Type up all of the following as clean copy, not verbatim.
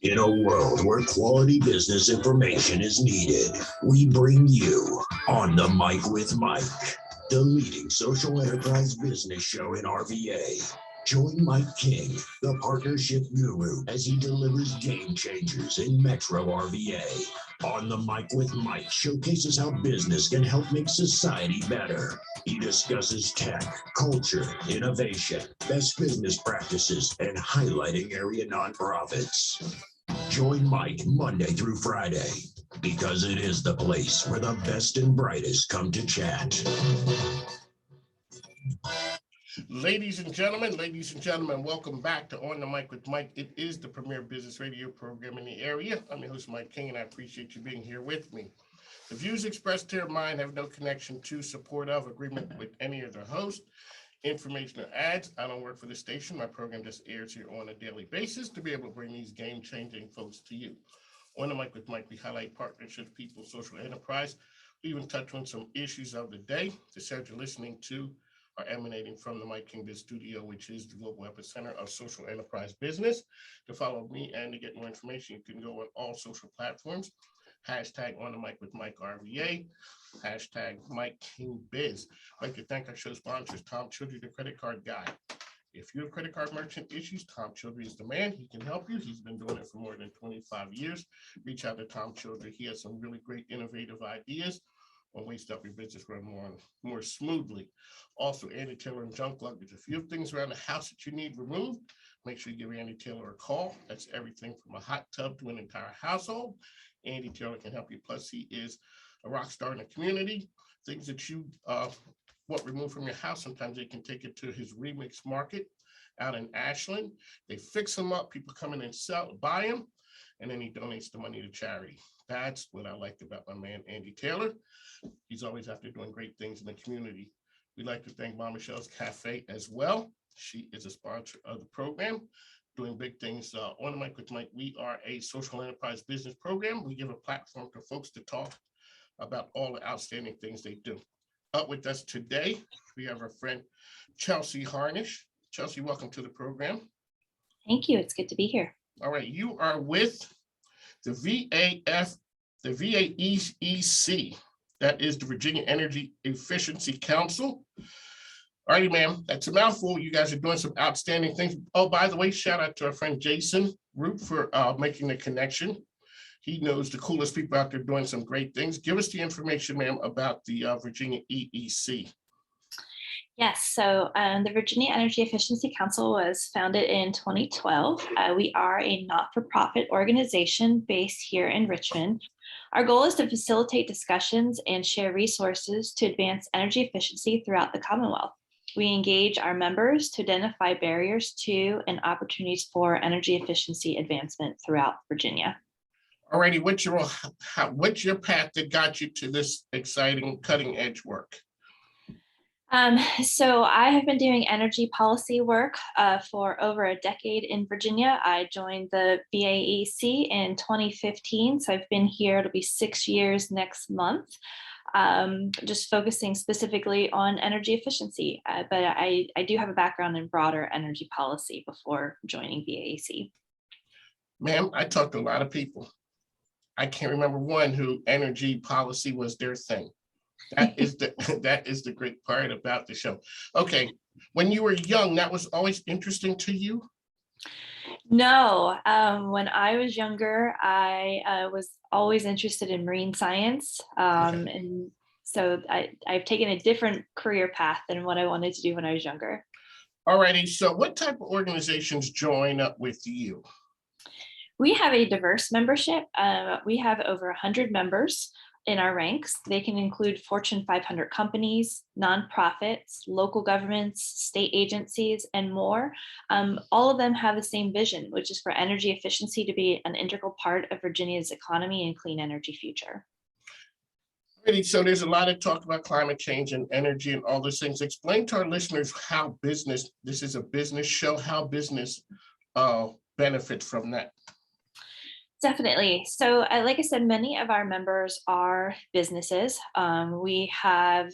In a world where quality business information is needed, we bring you On the Mic with Mike, the leading social enterprise business show in RVA. Join Mike King, the partnership guru, as he delivers game changers in Metro RVA. On the Mic with Mike showcases how business can help make society better. He discusses tech, culture, innovation, best business practices, and highlighting area nonprofits. Join Mike Monday through Friday, because it is the place where the best and brightest come to chat. Ladies and gentlemen, welcome back to On the Mic with Mike. It is the premier business radio program in the area. I'm your host, Mike King, and I appreciate you being here with me. The views expressed here of mine have no connection to, support of, agreement with any of the hosts. Information or ads. I don't work for the station. My program just airs here on a daily basis to be able to bring these game-changing folks to you. On the Mic with Mike, we highlight partnerships, people, social enterprise. We even touch on some issues of the day. The shows you're listening to are emanating from the Mike King Biz Studio, which is the global epicenter of social enterprise business. To follow me and to get more information, you can go on all social platforms. Hashtag On the Mic with Mike RVA. Hashtag Mike King Biz. I'd like to thank our show sponsors, Tom Childry, the credit card guy. If you have credit card merchant issues, Tom Childry is the man. He can help you. He's been doing it for more than 25 years. Reach out to Tom Childry. He has some really great innovative ideas on ways to help your business run more smoothly. Also, Andy Taylor and Junk Luggage. If you have things around the house that you need removed, make sure you give Andy Taylor a call. That's everything from a hot tub to an entire household. Andy Taylor can help you. Plus, he is a rock star in the community. Things that you want removed from your house, sometimes they can take it to his remix market out in Ashland. They fix them up. People come in and buy them, and then he donates the money to charity. That's what I like about my man, Andy Taylor. He's always after doing great things in the community. We'd like to thank Mama Michelle's Cafe as well. She is a sponsor of the program, doing big things. On the Mic with Mike, we are a social enterprise business program. We give a platform to folks to talk about all the outstanding things they do. Up with us today, we have our friend Chelsea Harnish. Chelsea, welcome to the program. Thank you. It's good to be here. All right, you are with the VAEC. That is the Virginia Energy Efficiency Council. All right, ma'am, that's a mouthful. You guys are doing some outstanding things. Oh, by the way, shout out to our friend Jason Root for making the connection. He knows the coolest people out there doing some great things. Give us the information, ma'am, about the Virginia EEC. Yes, so the Virginia Energy Efficiency Council was founded in 2012. We are a not-for-profit organization based here in Richmond. Our goal is to facilitate discussions and share resources to advance energy efficiency throughout the Commonwealth. We engage our members to identify barriers to and opportunities for energy efficiency advancement throughout Virginia. Alrighty, what's your path that got you to this exciting cutting edge work? So I have been doing energy policy work for over a decade in Virginia. I joined the VAEC in 2015, so I've been here. It'll be 6 years next month, just focusing specifically on energy efficiency. But I do have a background in broader energy policy before joining VAEC. Ma'am, I talked to a lot of people. I can't remember one who energy policy was their thing. That is the great part about the show. Okay, when you were young, that was always interesting to you? No, when I was younger, I was always interested in marine science. And so I've taken a different career path than what I wanted to do when I was younger. Alrighty, so what type of organizations join up with you? We have a diverse membership. We have over 100 members in our ranks. They can include Fortune 500 companies, nonprofits, local governments, state agencies, and more. All of them have the same vision, which is for energy efficiency to be an integral part of Virginia's economy and clean energy future. So there's a lot of talk about climate change and energy and all those things. Explain to our listeners how business, this is a business show, how business benefits from that. Definitely. So like I said, many of our members are businesses. We have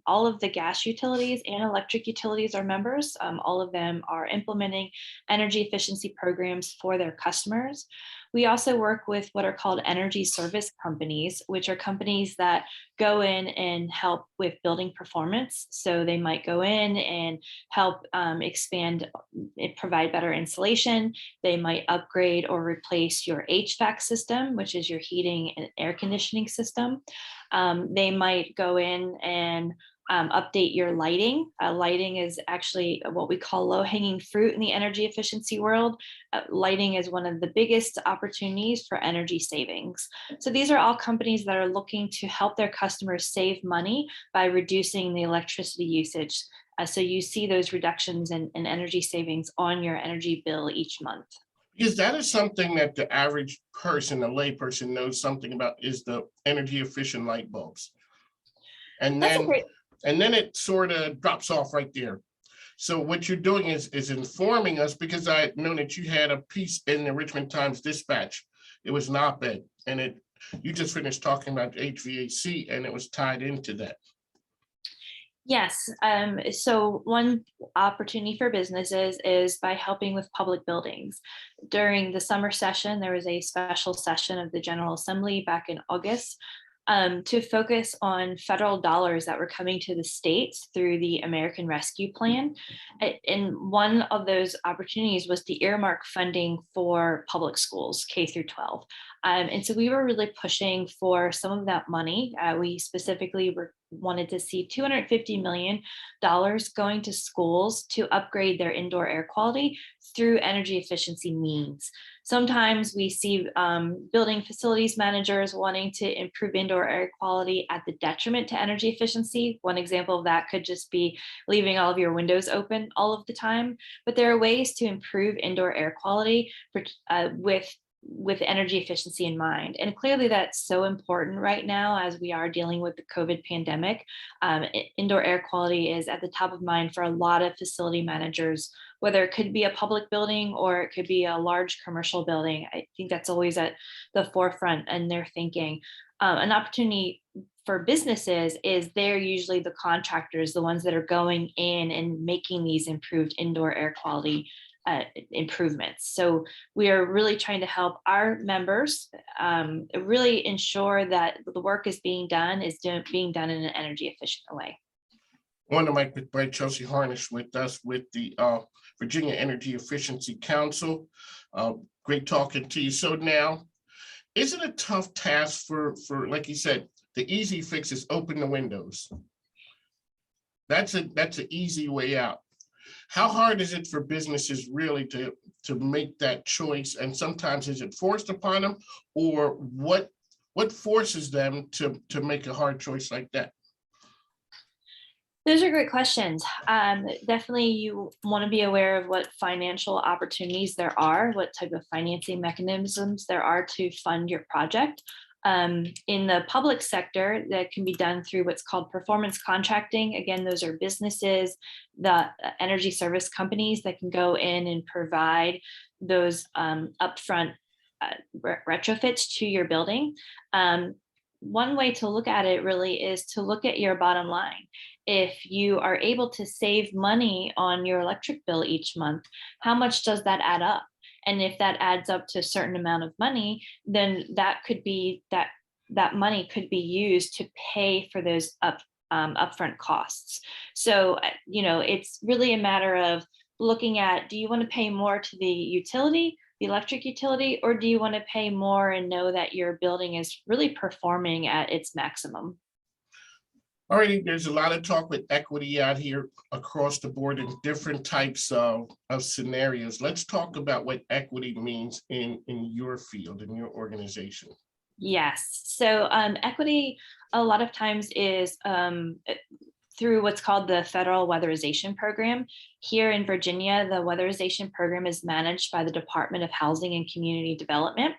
all of the gas utilities and electric utilities are members. All of them are implementing energy efficiency programs for their customers. We also work with what are called energy service companies, which are companies that go in and help with building performance. So they might go in and help expand, provide better insulation. They might upgrade or replace your HVAC system, which is your heating and air conditioning system. They might go in and update your lighting. Lighting is actually what we call low-hanging fruit in the energy efficiency world. Lighting is one of the biggest opportunities for energy savings. So these are all companies that are looking to help their customers save money by reducing the electricity usage. So you see those reductions in energy savings on your energy bill each month. Because that is something that the average person, a layperson, knows something about, is the energy efficient light bulbs. And then it sort of drops off right there. So what you're doing is informing us, because I know that you had a piece in the Richmond Times Dispatch. It was an op-ed, and you just finished talking about HVAC, and it was tied into that. Yes. So one opportunity for businesses is by helping with public buildings. During the summer session, there was a special session of the General Assembly back in August to focus on federal dollars that were coming to the states through the American Rescue Plan. And one of those opportunities was the earmark funding for public schools, K through 12. And so we were really pushing for some of that money. We specifically wanted to see $250 million going to schools to upgrade their indoor air quality through energy efficiency means. Sometimes we see building facilities managers wanting to improve indoor air quality at the detriment to energy efficiency. One example of that could just be leaving all of your windows open all of the time. But there are ways to improve indoor air quality with energy efficiency in mind. And clearly that's so important right now as we are dealing with the COVID pandemic. Indoor air quality is at the top of mind for a lot of facility managers, whether it could be a public building or it could be a large commercial building. I think that's always at the forefront in their thinking. An opportunity for businesses is they're usually the contractors, the ones that are going in and making these improved indoor air quality improvements. So we are really trying to help our members really ensure that the work is being done in an energy efficient way. On the mic with Chelsea Harnish with us with the Virginia Energy Efficiency Council. Great talking to you. So now, is it a tough task for like you said, the easy fix is open the windows? That's an easy way out. How hard is it for businesses really to make that choice? And sometimes is it forced upon them, or what forces them to make a hard choice like that? Those are great questions. Definitely you want to be aware of what financial opportunities there are, what type of financing mechanisms there are to fund your project. In the public sector, that can be done through what's called performance contracting. Again, those are businesses, the energy service companies that can go in and provide those upfront retrofits to your building. One way to look at it really is to look at your bottom line. If you are able to save money on your electric bill each month, how much does that add up? And if that adds up to a certain amount of money, then that could be that money could be used to pay for those upfront costs. So, it's really a matter of looking at, do you want to pay more to the utility, the electric utility, or do you want to pay more and know that your building is really performing at its maximum? All right, there's a lot of talk with equity out here across the board in different types of scenarios. Let's talk about what equity means in your field, in your organization. Yes. So equity a lot of times is through what's called the Federal Weatherization Program. Here in Virginia, the Weatherization Program is managed by the Department of Housing and Community Development.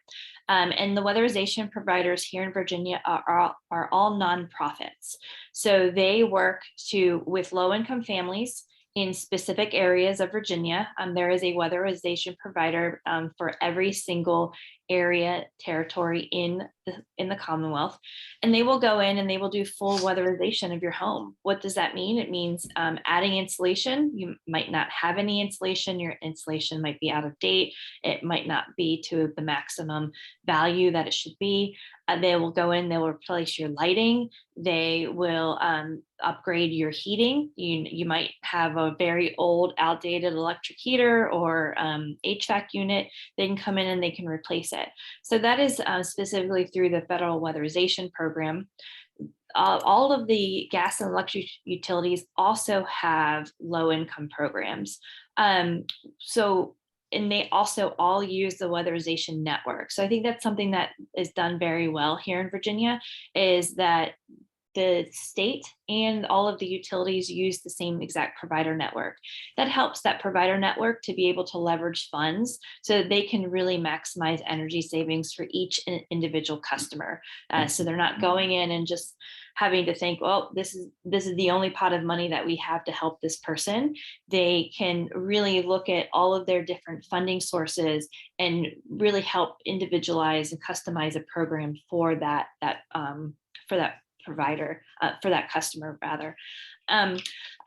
And the weatherization providers here in Virginia are all nonprofits. So they work with low-income families in specific areas of Virginia. There is a weatherization provider for every single area territory in the Commonwealth, and they will go in and they will do full weatherization of your home. What does that mean? It means adding insulation. You might not have any insulation. Your insulation might be out of date. It might not be to the maximum value that it should be. They will go in, they will replace your lighting. They will upgrade your heating. You might have a very old, outdated electric heater or HVAC unit. They can come in and they can replace it. So that is specifically through the federal weatherization program. All of the gas and electric utilities also have low income programs. And they also all use the weatherization network. So I think that's something that is done very well here in Virginia, is that the state and all of the utilities use the same exact provider network. That helps that provider network to be able to leverage funds so that they can really maximize energy savings for each individual customer. So they're not going in and just having to think, well, this is the only pot of money that we have to help this person. They can really look at all of their different funding sources and really help individualize and customize a program for that provider, for that customer rather.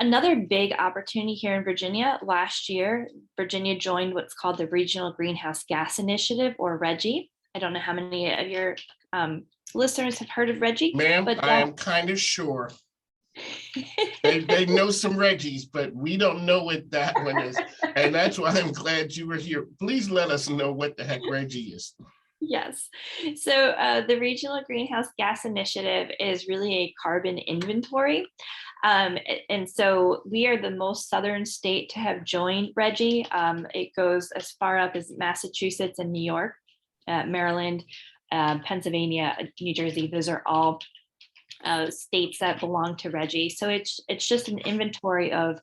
Another big opportunity here in Virginia, last year, Virginia joined what's called the Regional Greenhouse Gas Initiative, or RGGI. I don't know how many of your listeners have heard of RGGI. Ma'am, but I am kind of sure. They know some Reggies, but we don't know what that one is. And that's why I'm glad you were here. Please let us know what the heck RGGI is. Yes. So the Regional Greenhouse Gas Initiative is really a carbon inventory. And so we are the most southern state to have joined RGGI. It goes as far up as Massachusetts and New York, Maryland, Pennsylvania, New Jersey. Those are all states that belong to RGGI. So it's just an inventory of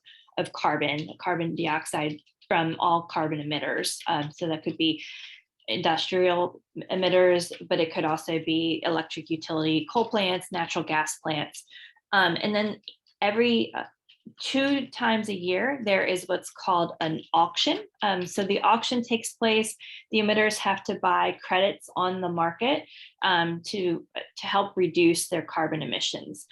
carbon dioxide from all carbon emitters. So that could be industrial emitters, but it could also be electric utility, coal plants, natural gas plants. And then every 2 times a year, there is what's called an auction. So the auction takes place. The emitters have to buy credits on the market to help reduce their carbon emissions.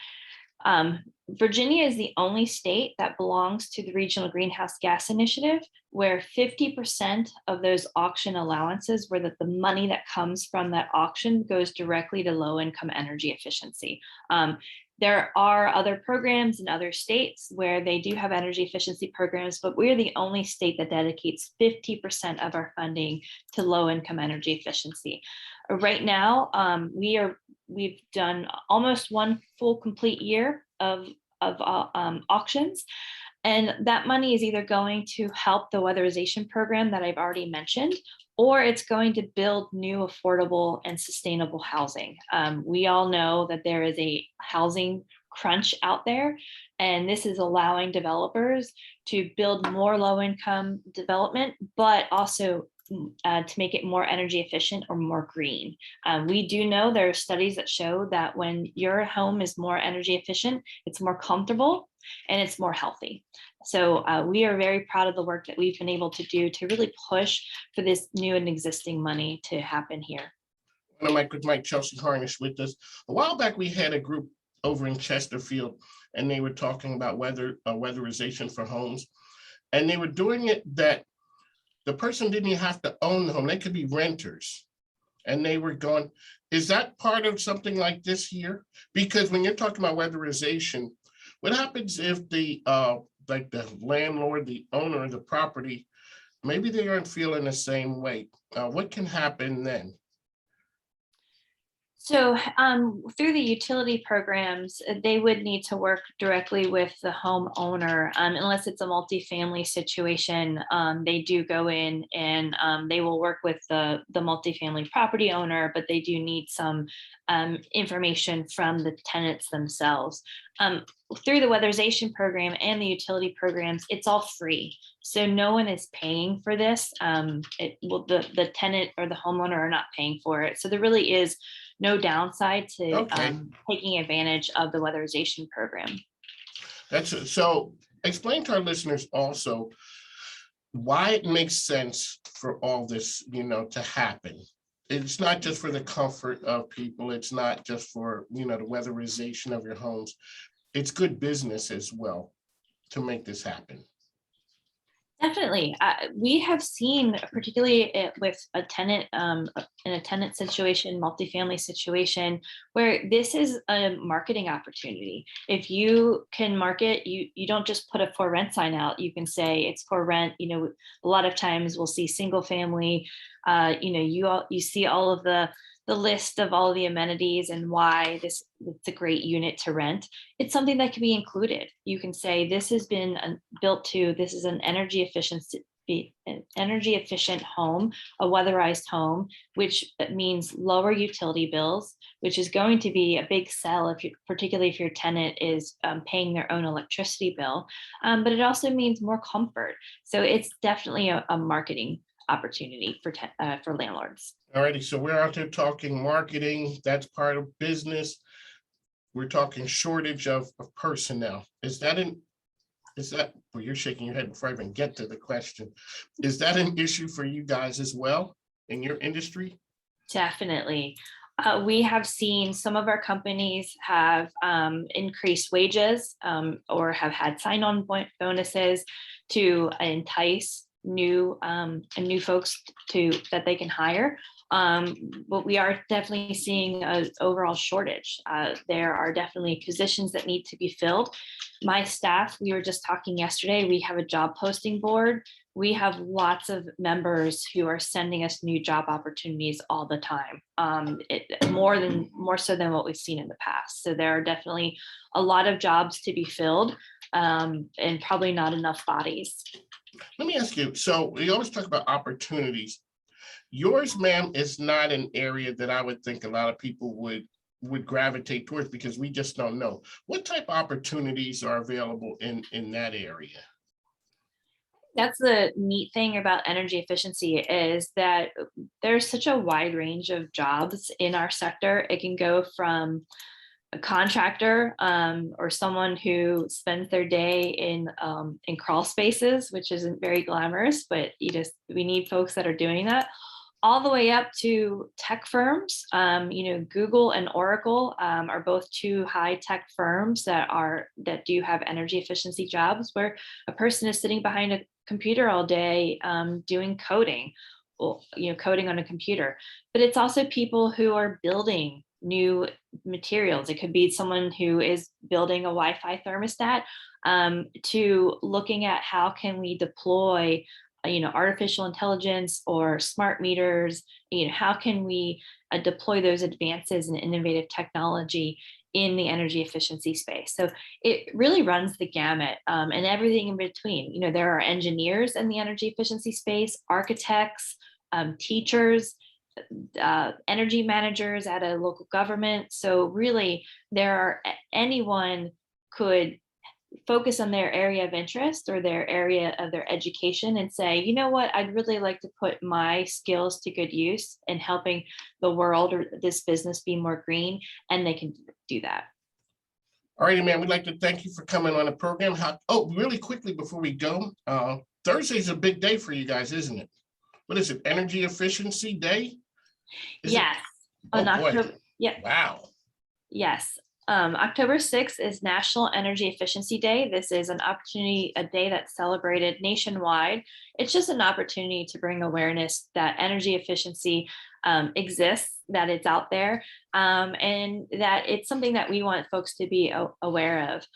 Virginia is the only state that belongs to the Regional Greenhouse Gas Initiative, where 50% of those auction allowances, where the money that comes from that auction goes directly to low-income energy efficiency. There are other programs in other states where they do have energy efficiency programs, but we're the only state that dedicates 50% of our funding to low-income energy efficiency. Right now, we've done almost 1 full complete year of auctions. And that money is either going to help the weatherization program that I've already mentioned, or it's going to build new affordable and sustainable housing. We all know that there is a housing crunch out there, and this is allowing developers to build more low-income development, but also to make it more energy efficient or more green. We do know there are studies that show that when your home is more energy efficient, it's more comfortable and it's more healthy. So we are very proud of the work that we've been able to do to really push for this new and existing money to happen here. On the mic with Mike, Chelsea Harnish with us. A while back, we had a group over in Chesterfield, and they were talking about weatherization for homes. And they were doing it that the person didn't even have to own the home. They could be renters. And they were going, is that part of something like this here? Because when you're talking about weatherization, what happens if the landlord, the owner of the property, maybe they aren't feeling the same way? What can happen then? So through the utility programs, they would need to work directly with the homeowner, unless it's a multifamily situation. They do go in and they will work with the multifamily property owner, but they do need some information from the tenants themselves. Through the weatherization program and the utility programs, it's all free. So no one is paying for this. The tenant or the homeowner are not paying for it. So there really is no downside to taking advantage of the weatherization program. So explain to our listeners also why it makes sense for all this, to happen. it's not just for the comfort of people. It's not just for, the weatherization of your homes. It's good business as well to make this happen. Definitely. We have seen, particularly with a tenant, in a tenant situation, multifamily situation, where this is a marketing opportunity. If you can market, you don't just put a for rent sign out. You can say it's for rent. A lot of times we'll see single family. You see all of the list of all the amenities and why it's a great unit to rent. It's something that can be included. You can say this has been this is an energy efficient home, a weatherized home, which means lower utility bills, which is going to be a big sell particularly if your tenant is paying their own electricity bill. But it also means more comfort. So it's definitely a marketing opportunity for landlords. All righty, so we're out there talking marketing. That's part of business. We're talking shortage of personnel. Well, you're shaking your head before I even get to the question. Is that an issue for you guys as well in your industry? Definitely. We have seen some of our companies have increased wages or have had sign-on bonuses to entice new folks that they can hire. But we are definitely seeing an overall shortage. There are definitely positions that need to be filled. My staff, we were just talking yesterday, we have a job posting board. We have lots of members who are sending us new job opportunities all the time, more so than what we've seen in the past. So there are definitely a lot of jobs to be filled and probably not enough bodies. Let me ask you, so we always talk about opportunities. Yours, ma'am, is not an area that I would think a lot of people would gravitate towards because we just don't know. What type of opportunities are available in that area? That's the neat thing about energy efficiency is that there's such a wide range of jobs in our sector. It can go from a contractor or someone who spends their day in crawl spaces, which isn't very glamorous, but we need folks that are doing that, all the way up to tech firms. Google and Oracle are both two high tech firms that do have energy efficiency jobs where a person is sitting behind a computer all day doing coding, coding on a computer. But it's also people who are building new materials. It could be someone who is building a Wi-Fi thermostat to looking at how can we deploy artificial intelligence or smart meters. How can we deploy those advances in innovative technology in the energy efficiency space? So it really runs the gamut and everything in between. There are engineers in the energy efficiency space, architects, teachers, energy managers at a local government. So really anyone could focus on their area of interest or their area of their education and say, you know what, I'd really like to put my skills to good use in helping the world or this business be more green, and they can do that. All righty, man, we'd like to thank you for coming on the program. Really quickly before we go, Thursday's a big day for you guys, isn't it? What is it, Energy Efficiency Day? Yes. On October. Yeah. Wow. Yes. October 6th is National Energy Efficiency Day. This is an opportunity, a day that's celebrated nationwide. It's just an opportunity to bring awareness that energy efficiency exists, that it's out there, and that it's something that we want folks to be aware of.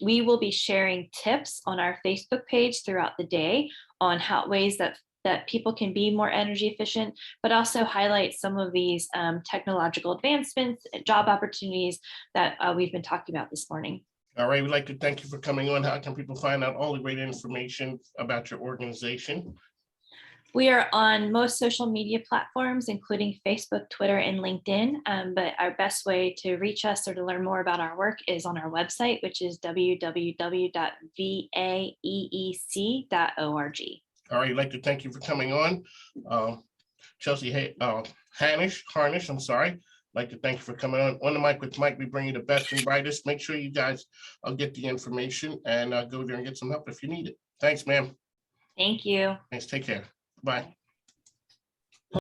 We will be sharing tips on our Facebook page throughout the day on ways that people can be more energy efficient, but also highlight some of these technological advancements, job opportunities that we've been talking about this morning. All right, we'd like to thank you for coming on. How can people find out all the great information about your organization? We are on most social media platforms, including Facebook, Twitter, and LinkedIn. But our best way to reach us or to learn more about our work is on our website, which is www.vaeec.org. All right, I'd like to thank you for coming on. Chelsea Harnish, I'm sorry. I'd like to thank you for coming on the mic with Mike. We bring you the best and brightest. Make sure you guys get the information and go there and get some help if you need it. Thanks, ma'am. Thank you. Thanks, take care. Bye.